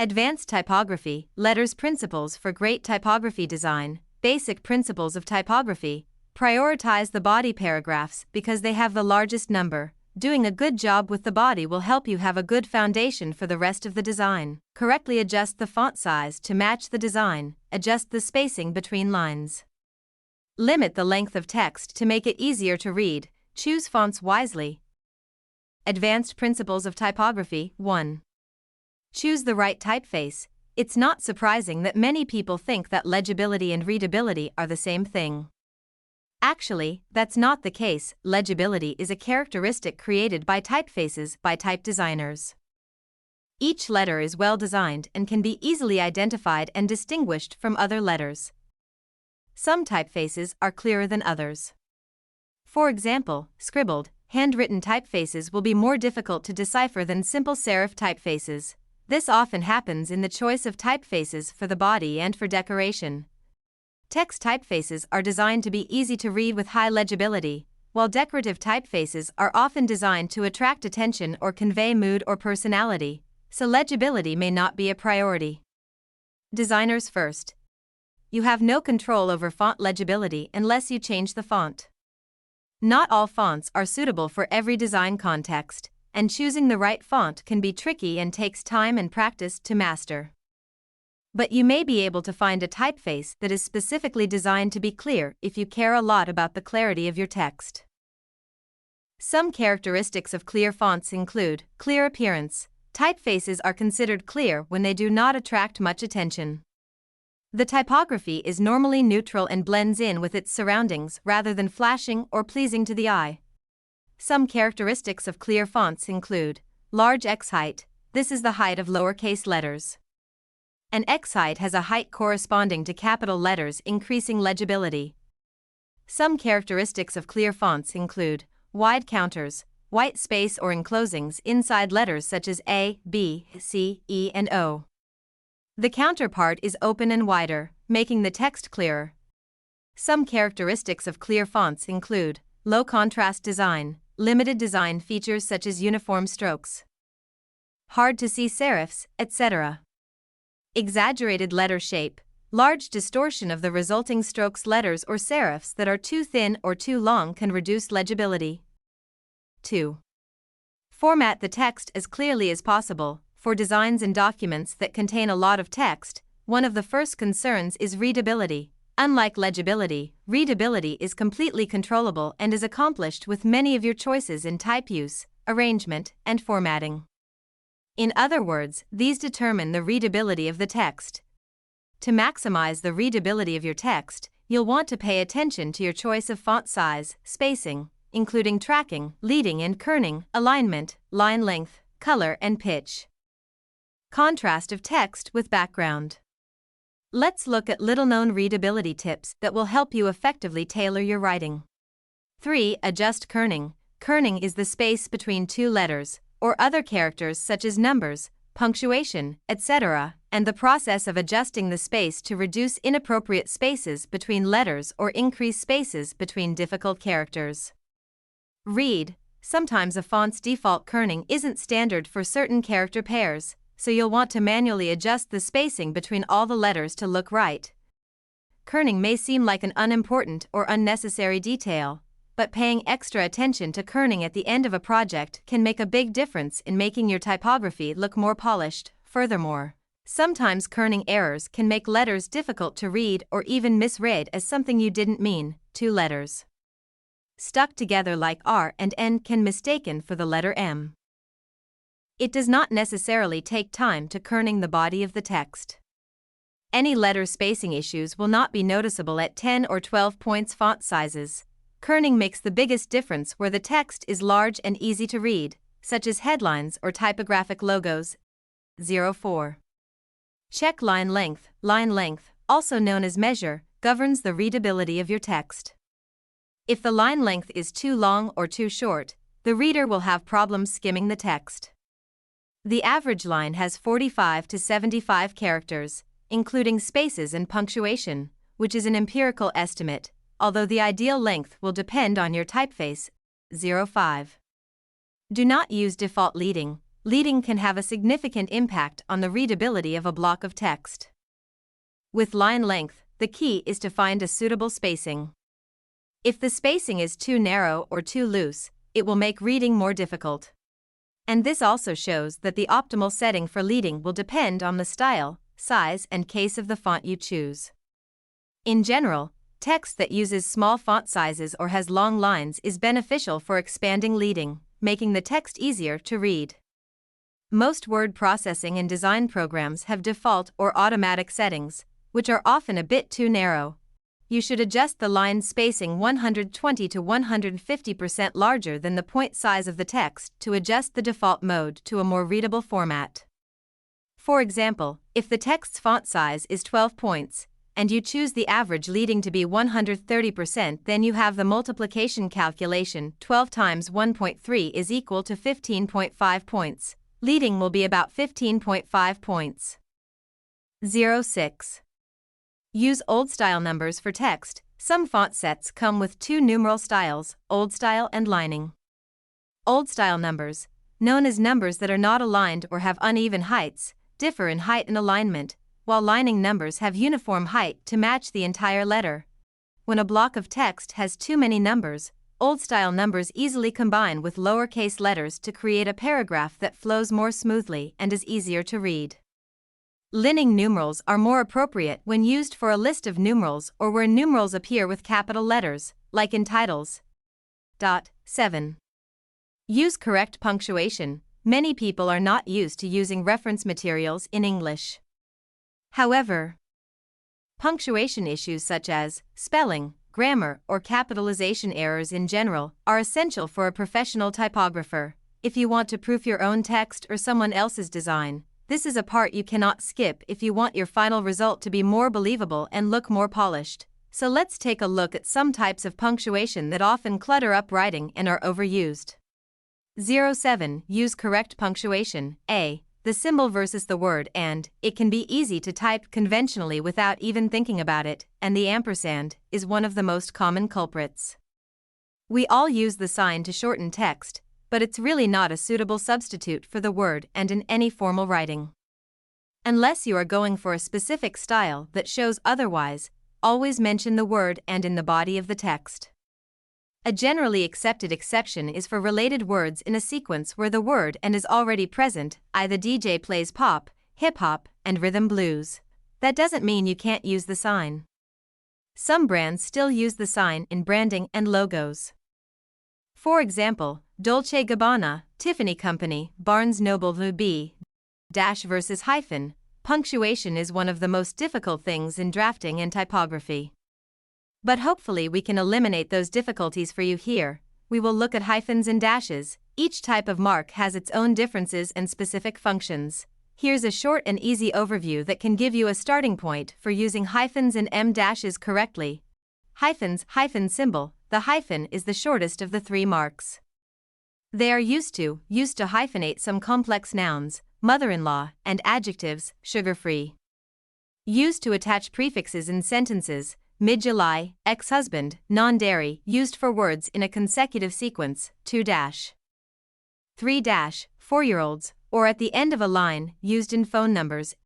Advanced Typography, Letters Principles for Great Typography Design, Basic Principles of Typography. Prioritize the body paragraphs because they have the largest number. Doing a good job with the body will help you have a good foundation for the rest of the design. Correctly adjust the font size to match the design. Adjust the spacing between lines. Limit the length of text to make it easier to read. Choose fonts wisely. Advanced Principles of Typography. 1. Choose the right typeface. It's not surprising that many people think that legibility and readability are the same thing. Actually, that's not the case. Legibility is a characteristic created by typefaces by type designers. Each letter is well designed and can be easily identified and distinguished from other letters. Some typefaces are clearer than others. For example, scribbled, handwritten typefaces will be more difficult to decipher than simple serif typefaces. This often happens in the choice of typefaces for the body and for decoration. Text typefaces are designed to be easy to read with high legibility, while decorative typefaces are often designed to attract attention or convey mood or personality, so legibility may not be a priority. Designers first. You have no control over font legibility unless you change the font. Not all fonts are suitable for every design context, and choosing the right font can be tricky and takes time and practice to master. But you may be able to find a typeface that is specifically designed to be clear if you care a lot about the clarity of your text. Some characteristics of clear fonts include clear appearance. Typefaces are considered clear when they do not attract much attention. The typography is normally neutral and blends in with its surroundings rather than flashing or pleasing to the eye. Some characteristics of clear fonts include large X height. This is the height of lowercase letters. An X height has a height corresponding to capital letters, increasing legibility. Some characteristics of clear fonts include wide counters, white space or enclosings inside letters such as A, B, C, E, and O. The counterpart is open and wider, making the text clearer. Some characteristics of clear fonts include low contrast design, limited design features such as uniform strokes, hard to see serifs, etc. Exaggerated letter shape, large distortion of the resulting strokes, letters or serifs that are too thin or too long can reduce legibility. 2. Format the text as clearly as possible. For designs and documents that contain a lot of text, one of the first concerns is readability. Unlike legibility, readability is completely controllable and is accomplished with many of your choices in type use, arrangement, and formatting. In other words, these determine the readability of the text. To maximize the readability of your text, you'll want to pay attention to your choice of font size, spacing, including tracking, leading and kerning, alignment, line length, color, and pitch. Contrast of text with background. Let's look at little-known readability tips that will help you effectively tailor your writing. 3. Adjust kerning. Kerning is the space between two letters, or other characters such as numbers, punctuation, etc., and the process of adjusting the space to reduce inappropriate spaces between letters or increase spaces between difficult characters. Read. Sometimes a font's default kerning isn't standard for certain character pairs, so you'll want to manually adjust the spacing between all the letters to look right. Kerning may seem like an unimportant or unnecessary detail, but paying extra attention to kerning at the end of a project can make a big difference in making your typography look more polished. Furthermore, sometimes kerning errors can make letters difficult to read or even misread as something you didn't mean. 2 letters stuck together like R and N can be mistaken for the letter M. It does not necessarily take time to kerning the body of the text. Any letter spacing issues will not be noticeable at 10 or 12 points font sizes. Kerning makes the biggest difference where the text is large and easy to read, such as headlines or typographic logos. 04. Check line length. Line length, also known as measure, governs the readability of your text. If the line length is too long or too short, the reader will have problems skimming the text. The average line has 45 to 75 characters, including spaces and punctuation, which is an empirical estimate, although the ideal length will depend on your typeface. 05. Do not use default leading. leading can have a significant impact on the readability of a block of text. With line length, the key is to find a suitable spacing. If the spacing is too narrow or too loose, it will make reading more difficult. And this also shows that the optimal setting for leading will depend on the style, size, and case of the font you choose. In general, text that uses small font sizes or has long lines is beneficial for expanding leading, making the text easier to read. Most word processing and design programs have default or automatic settings, which are often a bit too narrow. You should adjust the line spacing 120 to 150% larger than the point size of the text to adjust the default mode to a more readable format. For example, if the text's font size is 12 points, and you choose the average leading to be 130%, then you have the multiplication calculation 12 times 1.3 is equal to 15.5 points. Leading will be about 15.5 points. 06. Use old style numbers for text. Some font sets come with two numeral styles, old style and lining. Old style numbers, known as numbers that are not aligned or have uneven heights, differ in height and alignment, while lining numbers have uniform height to match the entire letter. When a block of text has too many numbers, old style numbers easily combine with lowercase letters to create a paragraph that flows more smoothly and is easier to read. Lining numerals are more appropriate when used for a list of numerals or where numerals appear with capital letters, like in titles. 7. Use correct punctuation. Many people are not used to using reference materials in English. However, punctuation issues such as spelling, grammar, or capitalization errors in general are essential for a professional typographer. If you want to proof your own text or someone else's design, this is a part you cannot skip if you want your final result to be more believable and look more polished. So let's take a look at some types of punctuation that often clutter up writing and are overused. 07. Use correct punctuation. A. The symbol versus the word and, it can be easy to type conventionally without even thinking about it, and the ampersand is one of the most common culprits. We all use the sign to shorten text, but it's really not a suitable substitute for the word and in any formal writing. Unless you are going for a specific style that shows otherwise, always mention the word and in the body of the text. A generally accepted exception is for related words in a sequence where the word and is already present, the DJ plays pop, hip-hop, and rhythm blues. That doesn't mean you can't use the sign. Some brands still use the sign in branding and logos. For example, Dolce & Gabbana, Tiffany Company, Barnes Noble V. Dash versus hyphen. Punctuation is one of the most difficult things in drafting and typography. But hopefully we can eliminate those difficulties for you here. We will look at hyphens and dashes. Each type of mark has its own differences and specific functions. Here's a short and easy overview that can give you a starting point for using hyphens and em dashes correctly. Hyphens, hyphen symbol. The hyphen is the shortest of the three marks. They are used to hyphenate some complex nouns, mother-in-law, and adjectives, sugar-free. Used to attach prefixes in sentences, mid-July, ex-husband, non-dairy, used for words in a consecutive sequence, 2 dash. 3 dash, 4-year-olds, or at the end of a line, used in phone numbers.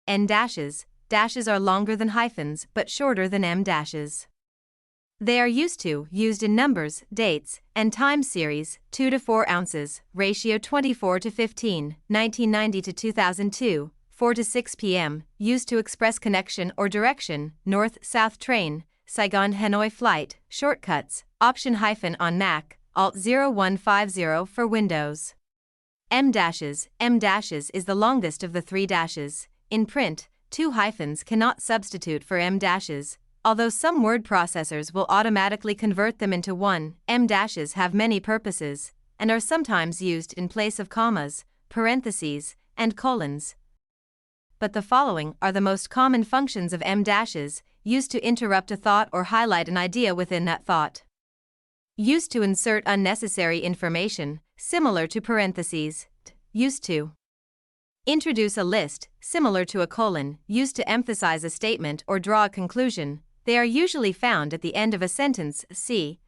N dashes, dashes are longer than hyphens but shorter than em dashes. They are used in numbers, dates, and time series, 2 to 4 ounces, ratio 24 to 15, 1990 to 2002, 4 to 6 p.m., used to express connection or direction, north-south train, Saigon-Hanoi flight, shortcuts, option hyphen on Mac, Alt 0150 for Windows. Em dashes is the longest of the 3 dashes. In print, 2 hyphens cannot substitute for em dashes, although some word processors will automatically convert them into 1. Em dashes have many purposes, and are sometimes used in place of commas, parentheses, and colons. But the following are the most common functions of em dashes, used to interrupt a thought or highlight an idea within that thought. Used to insert unnecessary information, similar to parentheses. Used to introduce a list, similar to a colon, used to emphasize a statement or draw a conclusion. They are usually found at the end of a sentence. See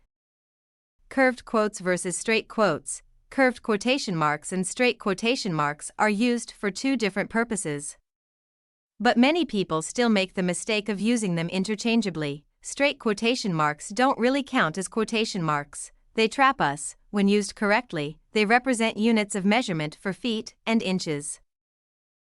curved quotes versus straight quotes. curved quotation marks and straight quotation marks are used for two different purposes. But many people still make the mistake of using them interchangeably. Straight quotation marks don't really count as quotation marks. They trap us. When used correctly, they represent units of measurement for feet and inches.